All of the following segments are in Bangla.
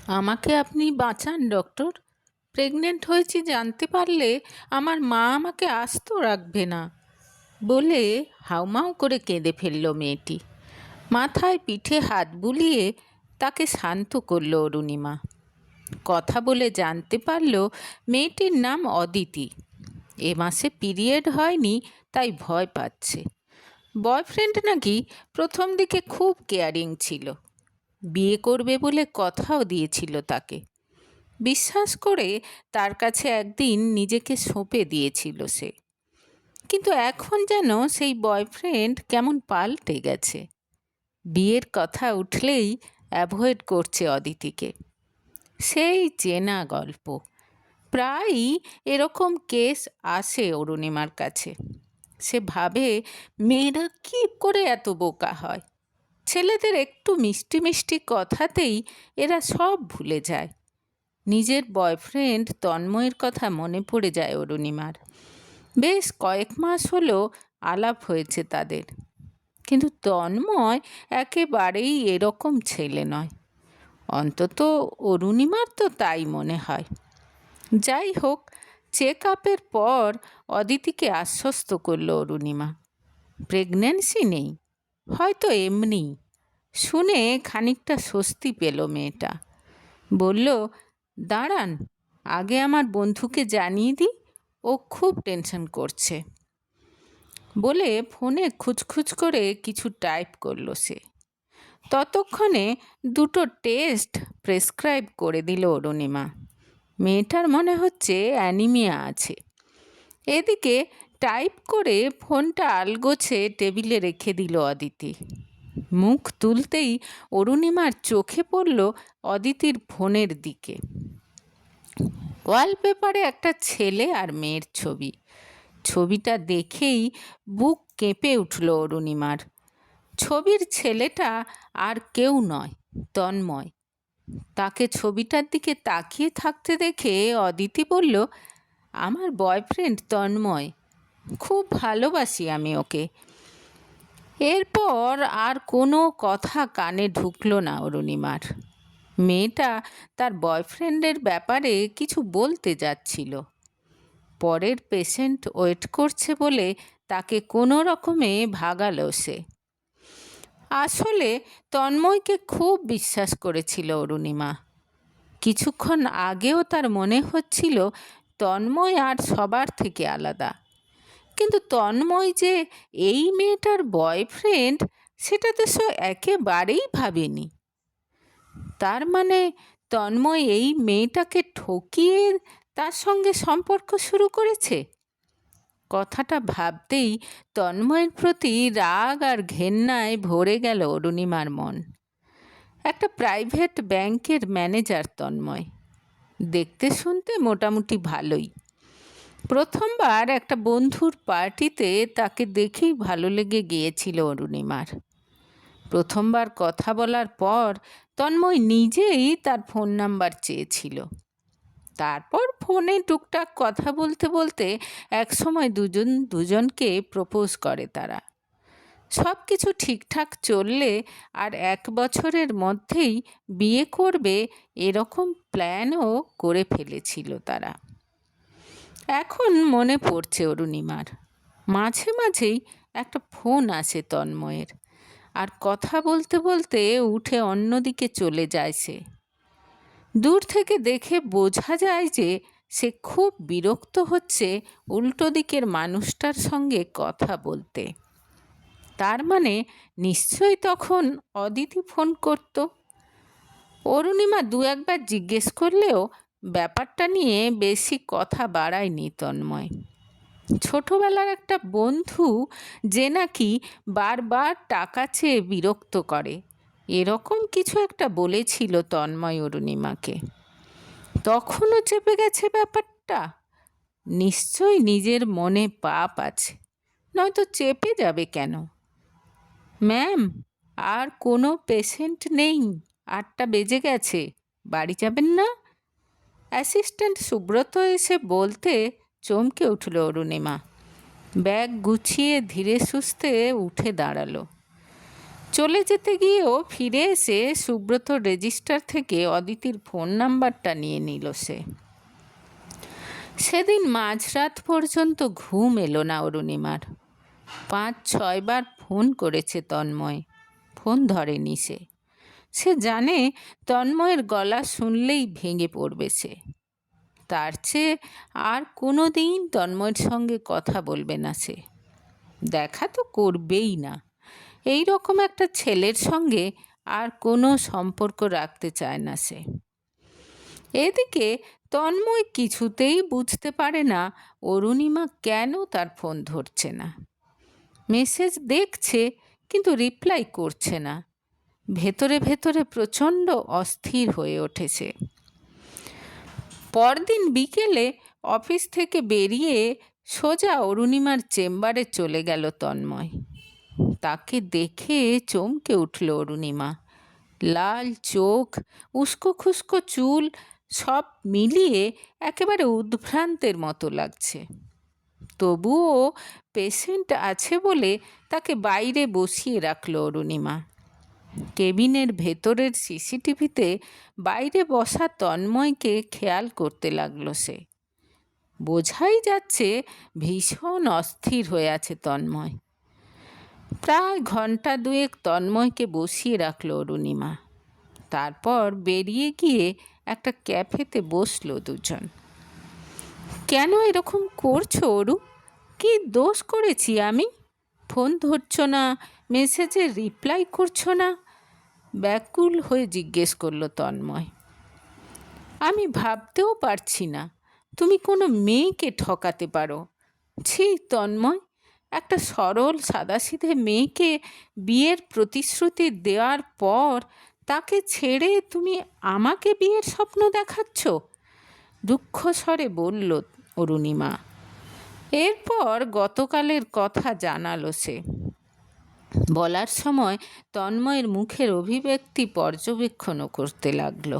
আমাকে আপনি বাঁচান ডক্টর। প্রেগনেন্ট হয়েছি জানতে পারলে আমার মা আমাকে আস্ত রাখবে না বলে হাউমাউ করে কেঁদে ফেলল মেয়েটি। মাথায় পিঠে হাত বুলিয়ে তাকে শান্ত করল অরুণিমা। কথা বলে জানতে পারল মেয়েটির নাম অদিতি। এ মাসে পিরিয়ড হয়নি, তাই ভয় পাচ্ছে। বয়ফ্রেন্ড নাকি প্রথম দিকে খুব কেয়ারিং ছিল, বিয়ে করবে বলে কথাও দিয়েছিল তাকে। বিশ্বাস করে তার কাছে একদিন নিজেকে সঁপে দিয়েছিল সে। কিন্তু এখন যেন সেই বয়ফ্রেন্ড কেমন পাল্টে গেছে। বিয়ের কথা উঠলেই অ্যাভয়েড করছে অদিতিকে। সেই চেনা গল্প, প্রায়ই এরকম কেস আসে অরুণিমার কাছে। সে ভাবে মেয়েরা কী করে এত বোকা হয়। ছেলেদের একটু মিষ্টি মিষ্টি কথাতেই এরা সব ভুলে যায়। নিজের বয়ফ্রেন্ড তন্ময়ের কথা মনে পড়ে যায় অরুণিমার। বেশ কয়েক মাস হলো আলাপ হয়েছে তাদের, কিন্তু তন্ময় একেবারেই এরকম ছেলে নয়। অন্তত অরুণিমার তো তাই মনে হয়। যাই হোক, চেক আপের পর অদিতিকে আশ্বস্ত করল অরুণিমা। প্রেগন্যান্সি নেই, হয়তো এমনি। শুনে খানিকটা স্বস্তি পেল মেয়েটা। বলল, দাঁড়ান, আগে আমার বন্ধুকে জানিয়ে দিই, ও খুব টেনশন করছে বলে ফোনে খুচখুচ করে কিছু টাইপ করলো সে। ততক্ষণে দুটো টেস্ট প্রেসক্রাইব করে দিল অরুণিমা। মেয়েটার মনে হচ্ছে অ্যানিমিয়া আছে। এদিকে টাইপ করে ফোনটা আলগোছে টেবিলে রেখে দিল অদিতি। মুখ তুলতেই অরুণিমার চোখে পড়ল অদিতির ফোনের দিকে। ওয়ালপেপারে একটা ছেলে আর মেয়ের ছবি। ছবিটা দেখেই বুক কেঁপে উঠল অরুণিমার। ছবির ছেলেটা আর কেউ নয়, তন্ময়। তাকে ছবিটার দিকে তাকিয়ে থাকতে দেখে অদিতি বলল, আমার বয়ফ্রেন্ড তন্ময়, খুব ভালোবাসি আমি ওকে। এরপর আর কোনো কথা কানে ঢুকলো না অরুণিমার। মেয়েটা তার বয়ফ্রেন্ডের ব্যাপারে কিছু বলতে যাচ্ছিল। পরের পেশেন্ট ওয়েট করছে বলে তাকে কোনো রকমে ভাগালো সে। আসলে তন্ময়কে খুব বিশ্বাস করেছিল অরুণিমা। কিছুক্ষণ আগেও তার মনে হচ্ছিল তন্ময় আর সবার থেকে আলাদা। কিন্তু তন্ময় যে এই মেয়েটার বয়ফ্রেন্ড, সেটা তো সে একেবারেই ভাবেনি। তার মানে তন্ময় এই মেয়েটাকে ঠকিয়ে তার সঙ্গে সম্পর্ক শুরু করেছে। কথাটা ভাবতেই তন্ময়ের প্রতি রাগ আর ঘেন্নায় ভরে গেল অরুণিমার মন। একটা প্রাইভেট ব্যাংকের ম্যানেজার তন্ময়, দেখতে শুনতে মোটামুটি ভালোই। প্রথমবার একটা বন্ধুর পার্টিতে তাকে দেখেই ভালো লেগে গিয়েছিল অরুণিমার। প্রথমবার কথা বলার পর তন্ময় নিজেই তার ফোন নাম্বার চেয়েছিল। তারপর ফোনে টুকটাক কথা বলতে বলতে একসময় দুজনকে প্রপোজ করে তারা। সব কিছু ঠিকঠাক চললে আর 1 বছরের মধ্যেই বিয়ে করবে, এরকম প্ল্যানও করে ফেলেছিল তারা। এখন মনে পড়ছে অরুণিমার। মাঝে মাঝেই একটা ফোন আসে তন্ময়ের, আর কথা বলতে বলতে উঠে অন্যদিকে চলে যায় সে। দূর থেকে দেখে বোঝা যায় যে সে খুব বিরক্ত হচ্ছে উল্টো দিকের মানুষটার সঙ্গে কথা বলতে। তার মানে নিশ্চয়ই তখন অদিতি ফোন করত। অরুণিমা 2-1বার জিজ্ঞেস করলেও ব্যাপারটা নিয়ে বেশি কথা বাড়ায়নি তন্ময়। ছোটবেলার একটা বন্ধু যে নাকি বারবার টাকা চেয়ে বিরক্ত করে, এরকম কিছু একটা বলেছিল তন্ময় অরুণিমাকে। তখনও চেপে গেছে ব্যাপারটা। নিশ্চয়ই নিজের মনে পাপ আছে, নয়তো চেপে যাবে কেন? ম্যাম, আর কোনো পেশেন্ট নেই, 8টা বেজে গেছে, বাড়ি যাবেন না? অ্যাসিস্ট্যান্ট সুব্রত এসে বলতে চমকে উঠল অরুণিমা। ব্যাগ গুছিয়ে ধীরে সুস্থে উঠে দাঁড়ালো। চলে যেতে গিয়েও ফিরে এসে সুব্রত রেজিস্টার থেকে অদিতির ফোন নাম্বারটা নিয়ে নিল সে। সেদিন মাঝরাত পর্যন্ত ঘুম এলো না অরুণিমার। 5-6 বার ফোন করেছে তন্ময়, ফোন ধরেনি সে। সে জানে তন্ময়ের গলা শুনলেই ভেঙে পড়বে সে। তার চেয়ে আর কোনো দিন তন্ময়ের সঙ্গে কথা বলবে না সে, দেখা তো করবেই না। এই রকম একটা ছেলের সঙ্গে আর কোনো সম্পর্ক রাখতে চায় না সে। এদিকে তন্ময় কিছুতেই বুঝতে পারে না অরুণিমা কেন তার ফোন ধরছে না। মেসেজ দেখছে কিন্তু রিপ্লাই করছে না। ভেতরে ভেতরে প্রচণ্ড অস্থির হয়ে ওঠেছে। পরদিন বিকেলে অফিস থেকে বেরিয়ে সোজা অরুণিমার চেম্বারে চলে গেল তন্ময়। তাকে দেখে চমকে উঠল অরুণিমা। লাল চোখ, উস্কো খুস্কো চুল, সব মিলিয়ে একেবারে উদ্ভ্রান্তের মতো লাগছে। তবুও পেশেন্ট আছে বলে তাকে বাইরে বসিয়ে রাখল অরুণিমা। কেবিনের ভেতরের সিসিটিভিতে বাইরে বসা তন্ময়কে খেয়াল করতে লাগলো সে। বোঝাই যাচ্ছে ভীষণ অস্থির হয়ে আছে তন্ময়। প্রায় ঘন্টা 2 তন্ময়কে বসিয়ে রাখল অরুণিমা। তারপর বেরিয়ে গিয়ে একটা ক্যাফেতে বসলো দুজন। কেন এরকম করছো অরু? কি দোষ করেছি আমি? ফোন ধরছো না, মেসেজের রিপ্লাই করছো না? ব্যাকুল হয়ে জিজ্ঞেস করলো তন্ময়। আমি ভাবতেও পারছি না তুমি কোনো মেয়েকে ঠকাতে পারো। ছি তন্ময়, একটা সরল সাদাসিধে মেয়েকে বিয়ের প্রতিশ্রুতি দেওয়ার পর তাকে ছেড়ে তুমি আমাকে বিয়ের স্বপ্ন দেখাচ্ছ, দুঃখ স্বরে বলল অরুণিমা। এরপর গতকালের কথা জানালো সে। বলার সময় তন্ময়ের মুখের অভিব্যক্তি পর্যবেক্ষণও করতে লাগলো।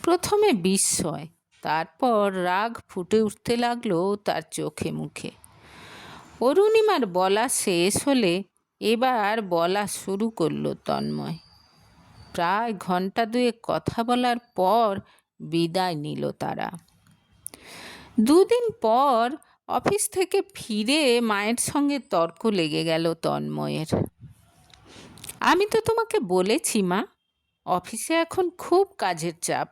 প্রথমে বিস্ময়, তারপর রাগ ফুটে উঠতে লাগলো তার চোখে মুখে। অরুণিমার বলা শেষ হলে এবার বলা শুরু করলো তন্ময়। প্রায় ঘন্টা 2 কথা বলার পর বিদায় নিল তারা। 2 দিন পর অফিস থেকে ফিরে মায়ের সঙ্গে তর্ক লেগে গেল তন্ময়ের। আমি তো তোমাকে বলেছি মা, অফিসে এখন খুব কাজের চাপ,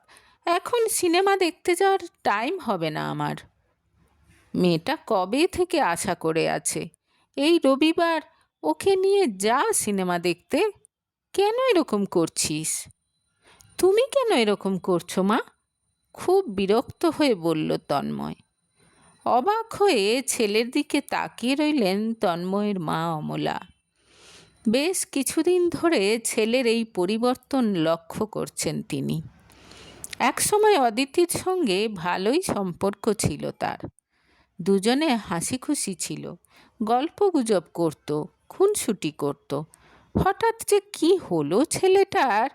এখন সিনেমা দেখতে যাওয়ার টাইম হবে না আমার। মেয়েটা কবে থেকে আশা করে আছে, এই রবিবার ওকে নিয়ে যা সিনেমা দেখতে। কেন এরকম করছিস? তুমি কেন এরকম করছো মা? খুব বিরক্ত হয়ে বলল তন্ময়। অবাক হয়ে ছেলের দিকে তাকিয়ে রইলেন তন্ময়ের মা অমলা। বেশ কিছুদিন ধরে ছেলের এই পরিবর্তন লক্ষ্য করছেন তিনি। একসময় অদিতির সঙ্গে ভালোই সম্পর্ক ছিল তার। দুজনে হাসি খুশি ছিল, গল্পগুজব করত, খুনসুটি করত। হঠাৎ যে কি হলো ছেলেটার,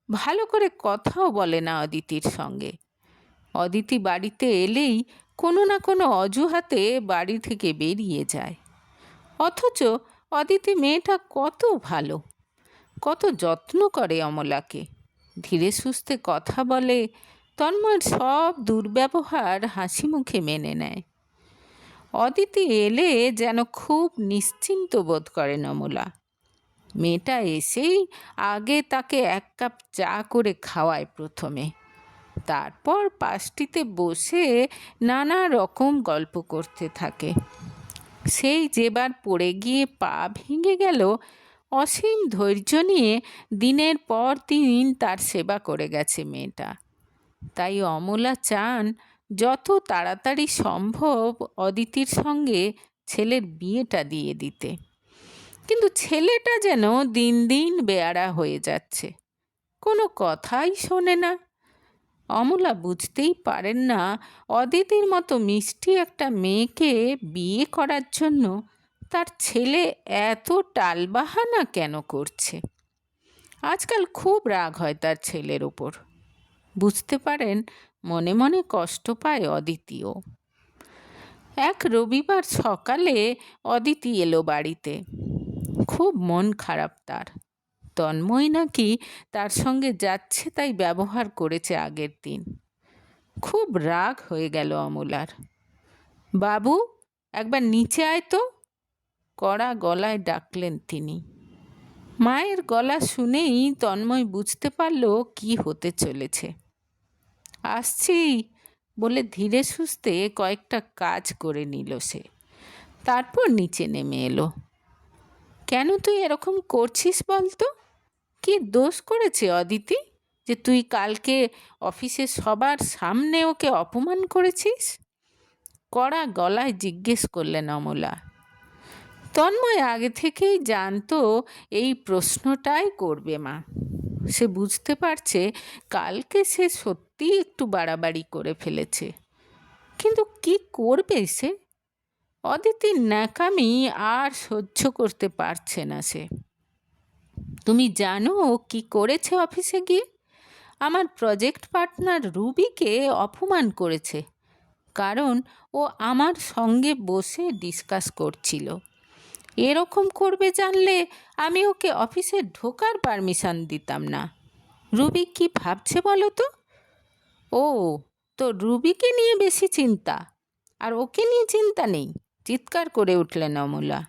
ভালো করে কথাও বলে না অদিতির সঙ্গে। অদিতি বাড়িতে এলেই কোনো না কোনো অজুহাতে বাড়ি থেকে বেরিয়ে যায়। অথচ অদিতি মেয়েটা কত ভালো, কত যত্ন করে অমলাকে, ধীরে সুস্থে কথা বলে, তন্ময়ের সব দুর্ব্যবহার হাসি মুখে মেনে নেয়। অদিতি এলে যেন খুব নিশ্চিন্ত বোধ করেন অমলা। মেয়েটা এসেই আগে তাকে 1 কাপ চা করে খাওয়ায় প্রথমে, তারপর পাশটিতে বসে নানা রকম গল্প করতে থাকে। সেই যেবার পড়ে গিয়ে পা ভেঙে গেল, অসীম ধৈর্য নিয়ে দিনের পর দিন তার সেবা করে গেছে মেয়েটা। তাই অমলা চান যত তাড়াতাড়ি সম্ভব অদিতির সঙ্গে ছেলের বিয়েটা দিয়ে দিতে। কিন্তু ছেলেটা যেন দিন দিন বেয়াড়া হয়ে যাচ্ছে, কোনো কথাই শোনে না। অমলা বুঝতেই পারেন না অদিতির মতো মিষ্টি একটা মেয়েকে বিয়ে করার জন্য তার ছেলে এত টালবাহানা কেন করছে। আজকাল খুব রাগ হয় তার ছেলের ওপর। বুঝতে পারেন মনে মনে কষ্ট পায় অদিতিও। এক রবিবার সকালে অদিতি এলো বাড়িতে। খুব মন খারাপ তার। তন্ময় নাকি তার সঙ্গে যাচ্ছে তাই ব্যবহার করেছে আগের দিন। খুব রাগ হয়ে গেল অমলার। বাবু, একবার নিচে আয় তো, কড়া গলায় ডাকলেন তিনি। মায়ের গলা শুনেই তন্ময় বুঝতে পারল কি হতে চলেছে। আসছি বলে ধীরে সুস্থে কয়েকটা কাজ করে নিল সে, তারপর নিচে নেমে এলো। কেন তুই এরকম করছিস বলতো? কি দোষ করেছে অদিতি যে তুই কালকে অফিসে সবার সামনে ওকে অপমান করেছিস? কড়া গলায় জিজ্ঞেস করলেন অমলা। তন্ময় আগে থেকেই জানতো এই প্রশ্নটাই করবে মা। সে বুঝতে পারছে কালকে সে সত্যি একটু বাড়াবাড়ি করে ফেলেছে, কিন্তু কি করবে সে? অদিতির ন্যাকামি আর সহ্য করতে পারছে না সে। তুমি জানো ও কি করেছে অফিসে গিয়ে? আমার প্রজেক্ট পার্টনার রুবিকে অপমান করেছে, কারণ ও আমার সঙ্গে বসে ডিসকাস করছিল। এরকম করবে জানলে আমি ওকে অফিসে ঢোকার পারমিশন দিতাম না। রুবি কি ভাবছে বলো তো? ও, তো রুবিকে নিয়ে বেশি চিন্তা, আর ওকে নিয়ে চিন্তা নেই? চিৎকার করে উঠলেন অমলা।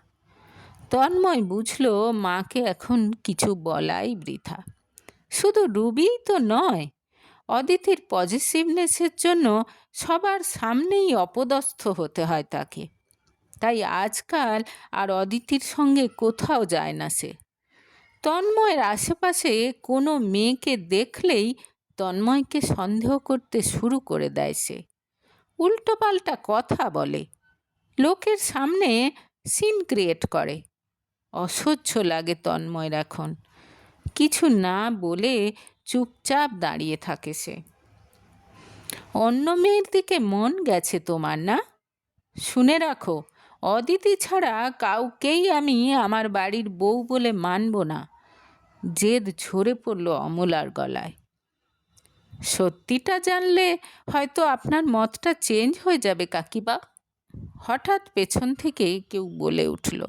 তন্ময় বুঝল মাকে এখন কিছু বলাই বৃথা। শুধু রুবিই তো নয়, অদিতির পজিটিভনেসের জন্য সবার সামনেই অপদস্থ হতে হয় তাকে। তাই আজকাল আর অদিতির সঙ্গে কোথাও যায় না সে। তন্ময়ের আশেপাশে কোনো মেয়েকে দেখলেই তন্ময়কে সন্দেহ করতে শুরু করে দেয় সে। উল্টোপাল্টা কথা বলে, লোকের সামনে সিন ক্রিয়েট করে। অসহ্য লাগে তন্ময়ের এখন। কিছু না বলে চুপচাপ দাঁড়িয়ে থাকে সে। অন্য মেয়ের দিকে মন গেছে তোমার, না? শুনে রাখো, অদিতি ছাড়া কাউকেই আমি আমার বাড়ির বউ বলে মানব না। জেদ ঝরে পড়ল অমলার গলায়। সত্যিটা জানলে হয়তো আপনার মতটা চেঞ্জ হয়ে যাবে কাকিবা, হঠাৎ পেছন থেকে কেউ বলে উঠল।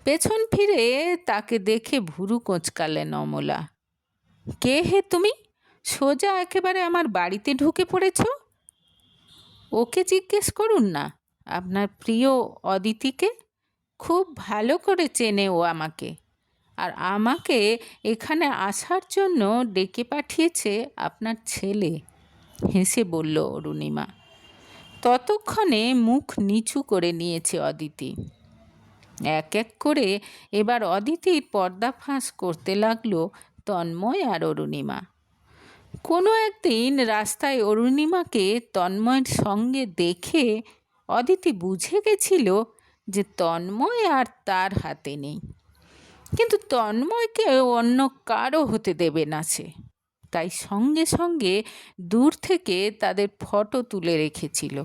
পেছন ফিরে তাকে দেখে ভুরু কোঁচকালেন অমলা। কে হে তুমি? সোজা একেবারে আমার বাড়িতে ঢুকে পড়েছ। ওকে জিজ্ঞেস করুন না, আপনার প্রিয় অদিতিকে। খুব ভালো করে চেনে ও আমাকে, আর আমাকে এখানে আসার জন্য ডেকে পাঠিয়েছে আপনার ছেলে, হেসে বলল অরুণিমা। ততক্ষণে মুখ নিচু করে নিয়েছে অদিতি। এক এক করে এবার অদিতির পর্দাফাঁস করতে লাগলো তন্ময় আর অরুণিমা। কোনো একদিন রাস্তায় অরুণিমাকে তন্ময়ের সঙ্গে দেখে অদিতি বুঝে গেছিল যে তন্ময় আর তার হাতে নেই, কিন্তু তন্ময়কে অন্য কারো হতে দেবে না সে। তাই সঙ্গে সঙ্গে দূর থেকে তাদের ফটো তুলে রেখেছিল,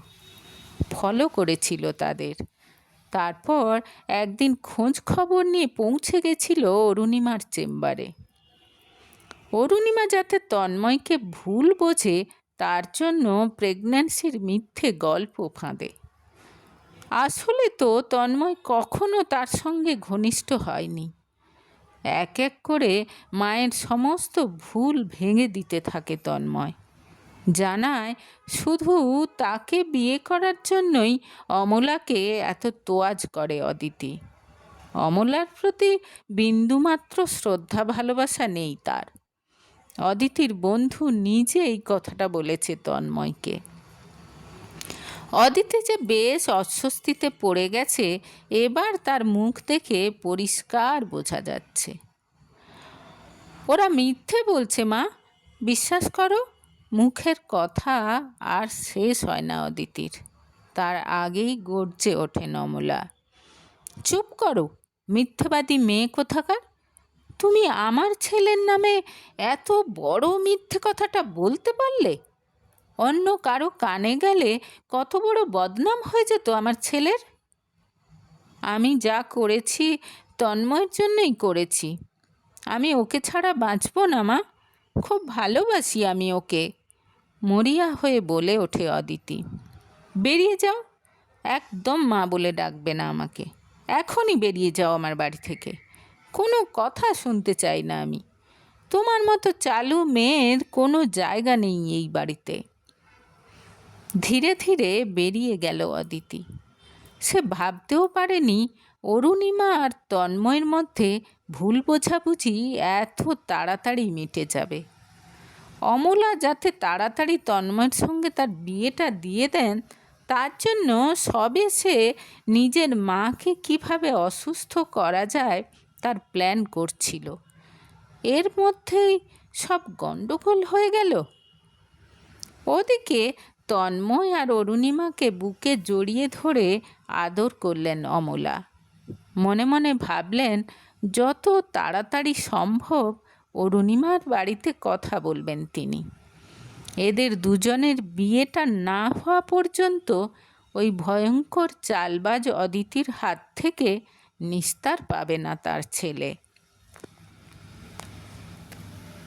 ফলো করেছিল তাদের। তারপর একদিন খোঁজ খবর নিয়ে পৌঁছে গেছিল অরুণিমার চেম্বারে। অরুণিমা যাতে তন্ময়কে ভুল বোঝে তার জন্য প্রেগন্যান্সির মিথ্যে গল্প ফাঁদে। আসলে তো তন্ময় কখনো তার সঙ্গে ঘনিষ্ঠ হয়নি। এক এক করে মায়ের সমস্ত ভুল ভেঙে দিতে থাকে তন্ময়। জানায় শুধু তাকে বিয়ে করার জন্যই অমলাকে এত তোয়াজ করে অদিতি। অমলার প্রতি বিন্দুমাত্র শ্রদ্ধা ভালোবাসা নেই তার। অদিতির বন্ধু নিজে এই কথাটা বলেছে তন্ময়কে। অদিতি যে বেশ অস্বস্তিতে পড়ে গেছে এবার তার মুখ দেখে পরিষ্কার বোঝা যাচ্ছে। ওরা মিথ্যে বলছে মা, বিশ্বাস করো। মুখের কথা আর শেষ হয় না অদিতির, তার আগেই গর্জে ওঠে অমলা। চুপ করো, মিথ্যেবাদী মেয়ে কোথাকার! তুমি আমার ছেলের নামে এত বড় মিথ্যে কথাটা বলতে পারলে? অন্য কারো কানে গেলে কত বড় বদনাম হয়ে যেত আমার ছেলের। আমি যা করেছি তন্ময়ের জন্যই করেছি। আমি ওকে ছাড়া বাঁচব না মা, খুব ভালোবাসি আমি ওকে, মরিয়া হয়ে বলে ওঠে অদিতি। বেরিয়ে যাও, একদম মা বলে ডাকবে না আমাকে। এখনই বেরিয়ে যাও আমার বাড়ি থেকে। কোনো কথা শুনতে চাই না আমি। তোমার মতো চালু মেয়ের কোনো জায়গা নেই এই বাড়িতে। ধীরে ধীরে বেরিয়ে গেল অদিতি। সে ভাবতেও পারেনি অরুণিমা আর তন্ময়ের মধ্যে ভুল বোঝাবুঝি এত তাড়াতাড়ি মিটে যাবে। অমলা যাতে তাড়াতাড়ি তন্ময়ের সঙ্গে তার বিয়েটা দিয়ে দেন, তার জন্য সবে সে নিজের মাকে কিভাবে অসুস্থ করা যায় তার প্ল্যান করছিল। এর মধ্যেই সব গণ্ডগোল হয়ে গেল। ওদিকে তন্ময় আর অরুণিমাকে বুকে জড়িয়ে ধরে আদর করলেন অমলা। মনে মনে ভাবলেন যত তাড়াতাড়ি সম্ভব অরুণিমার বাড়িতে কথা বলবেন তিনি। এদের দুজনের বিয়েটা না হওয়া পর্যন্ত ওই ভয়ঙ্কর চালবাজ অদিতির হাত থেকে নিস্তার পাবে না তার ছেলে।